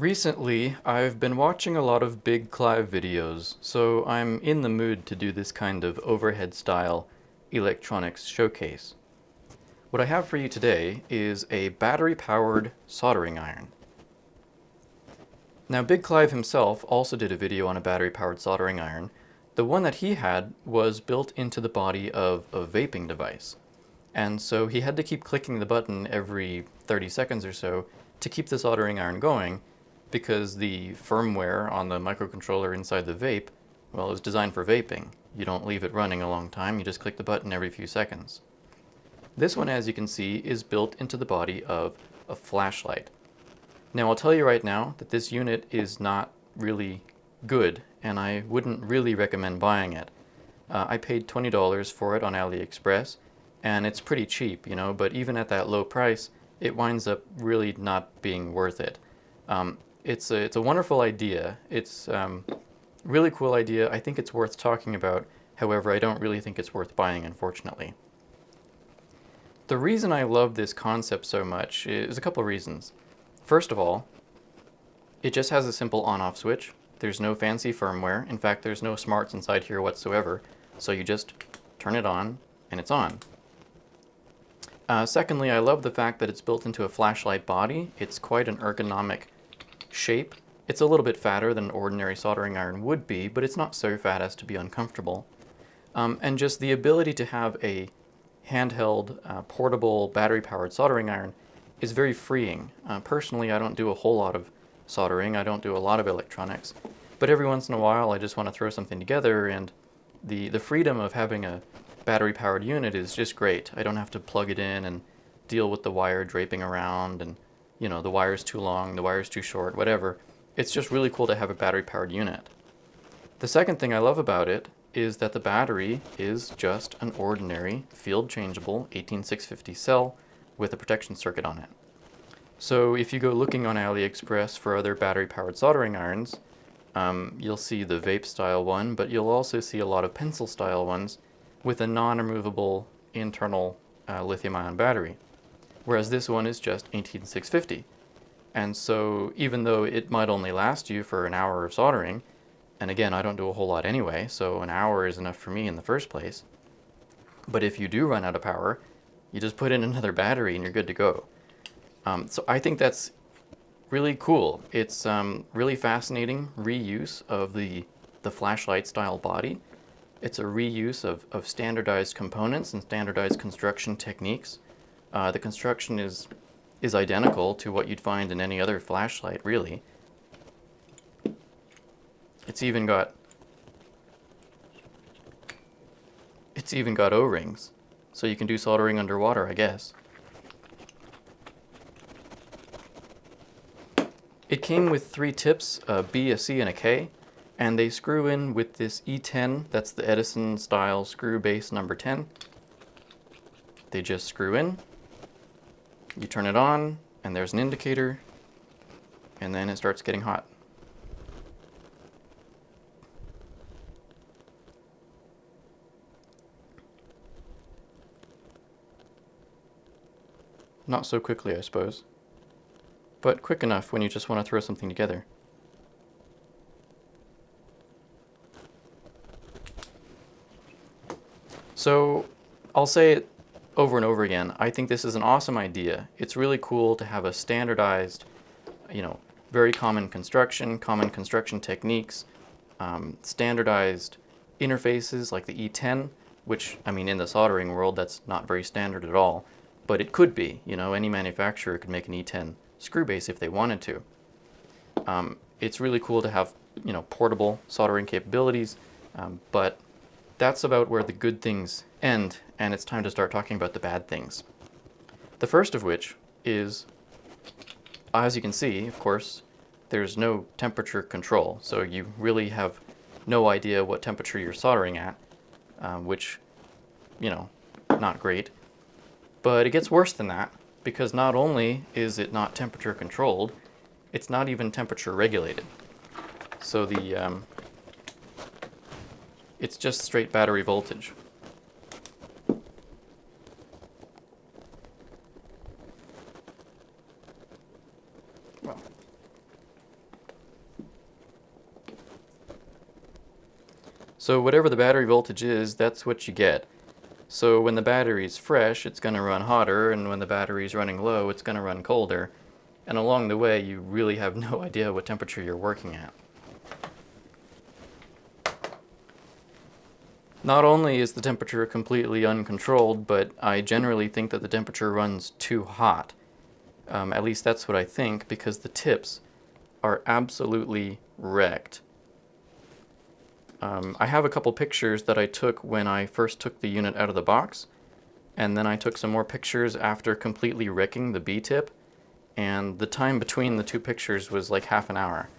Recently, I've been watching a lot of Big Clive videos, so I'm in the mood to do this kind of overhead style electronics showcase. What I have for you today is a battery-powered soldering iron. Now, Big Clive himself also did a video on a battery-powered soldering iron. The one that he had was built into the body of a vaping device. And so he had to keep clicking the button every 30 seconds or so to keep the soldering iron going, because the firmware on the microcontroller inside the vape, well, it was designed for vaping. You don't leave it running a long time, you just click the button every few seconds. This one, as you can see, is built into the body of a flashlight. Now, I'll tell you right now that this unit is not really good, and I wouldn't really recommend buying it. I paid $20 for it on AliExpress, and it's pretty cheap, but even at that low price, it winds up really not being worth it. It's a wonderful idea. It's really cool idea. I think it's worth talking about. However, I don't really think it's worth buying, unfortunately. The reason I love this concept so much is a couple of reasons. First of all, it just has a simple on-off switch. There's no fancy firmware. In fact, there's no smarts inside here whatsoever. So you just turn it on and it's on. Secondly, I love the fact that it's built into a flashlight body. It's quite an ergonomic shape. It's a little bit fatter than an ordinary soldering iron would be, but it's not so fat as to be uncomfortable. And just the ability to have a handheld, portable, battery-powered soldering iron is very freeing. Personally, I don't do a whole lot of soldering. I don't do a lot of electronics. But every once in a while, I just want to throw something together, and the freedom of having a battery-powered unit is just great. I don't have to plug it in and deal with the wire draping around and the wire's too long, the wire's too short, whatever. It's just really cool to have a battery-powered unit. The second thing I love about it is that the battery is just an ordinary field-changeable 18650 cell with a protection circuit on it. So if you go looking on AliExpress for other battery-powered soldering irons, you'll see the vape-style one, but you'll also see a lot of pencil-style ones with a non-removable internal lithium-ion battery, whereas this one is just 18650. And so even though it might only last you for an hour of soldering, and again, I don't do a whole lot anyway, so an hour is enough for me in the first place, but if you do run out of power, you just put in another battery and you're good to go. So I think that's really cool. It's really fascinating reuse of the flashlight style body. It's a reuse of standardized components and standardized construction techniques. The construction is identical to what you'd find in any other flashlight, really. It's even got O-rings, so you can do soldering underwater, I guess. It came with 3 tips, a B, a C, and a K, and they screw in with this E10, that's the Edison style screw base number 10. They just screw in, you turn it on, and there's an indicator, and then it starts getting hot. Not so quickly, I suppose, but quick enough when you just want to throw something together. So I'll say it over and over again, I think this is an awesome idea. It's really cool to have a standardized, very common construction techniques, standardized interfaces like the E10, which, in the soldering world, that's not very standard at all. But it could be, any manufacturer could make an E10 screw base if they wanted to. It's really cool to have, portable soldering capabilities, but that's about where the good things end, and it's time to start talking about the bad things. The first of which is, as you can see, of course, there's no temperature control, so you really have no idea what temperature you're soldering at, which, not great. But it gets worse than that, because not only is it not temperature controlled, it's not even temperature regulated. So it's just straight battery voltage. Well, So whatever the battery voltage is, that's what you get. So when the battery's fresh, it's going to run hotter, and when the battery's running low, it's going to run colder. And along the way, you really have no idea what temperature you're working at. Not only is the temperature completely uncontrolled, but I generally think that the temperature runs too hot. At least that's what I think, because the tips are absolutely wrecked. I have a couple pictures that I took when I first took the unit out of the box, and then I took some more pictures after completely wrecking the B-tip, and the time between the two pictures was like half an hour.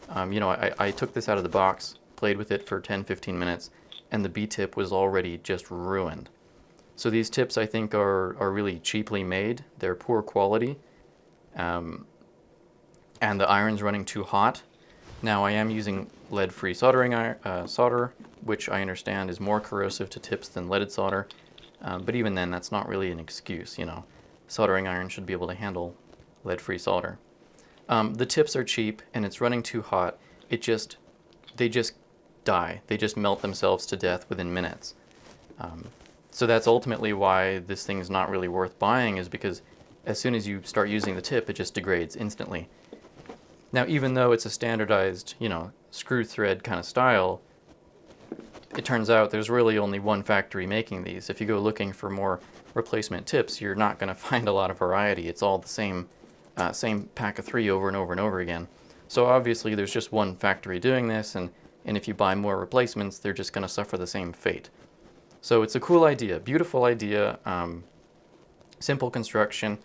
I took this out of the box, played with it for 10-15 minutes, and the B-tip was already just ruined. So these tips, I think, are really cheaply made. They're poor quality, and the iron's running too hot. Now I am using lead-free soldering solder, which I understand is more corrosive to tips than leaded solder, but even then that's not really an excuse, Soldering iron should be able to handle lead-free solder. The tips are cheap and it's running too hot. They just die. They just melt themselves to death within minutes. So that's ultimately why this thing's not really worth buying, is because as soon as you start using the tip, it just degrades instantly. Now, even though it's a standardized, screw thread kind of style, it turns out there's really only one factory making these. If you go looking for more replacement tips, you're not going to find a lot of variety. It's all the same pack of 3 over and over and over again. So obviously there's just one factory doing this, and if you buy more replacements, they're just going to suffer the same fate. So it's a cool idea, beautiful idea, simple construction,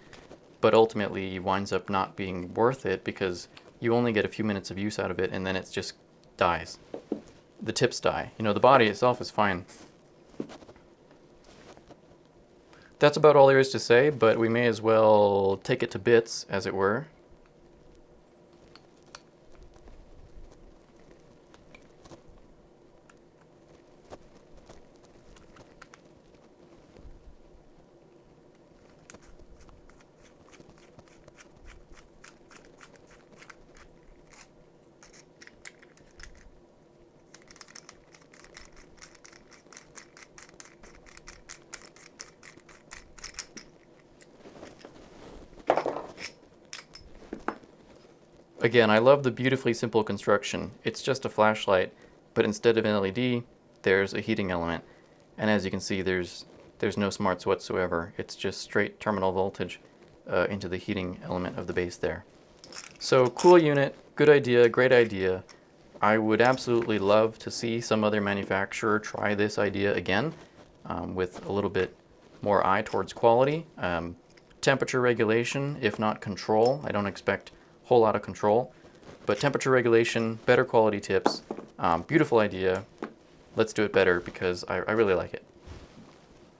but ultimately winds up not being worth it because you only get a few minutes of use out of it and then it just dies. The tips die. The body itself is fine. That's about all there is to say, but we may as well take it to bits, as it were. Again, I love the beautifully simple construction. It's just a flashlight, but instead of an LED, there's a heating element. And as you can see, there's no smarts whatsoever. It's just straight terminal voltage into the heating element of the base there. So cool unit, good idea, great idea. I would absolutely love to see some other manufacturer try this idea again with a little bit more eye towards quality. Temperature regulation, if not control. I don't expect whole lot of control, but temperature regulation, better quality tips, beautiful idea. Let's do it better because I really like it.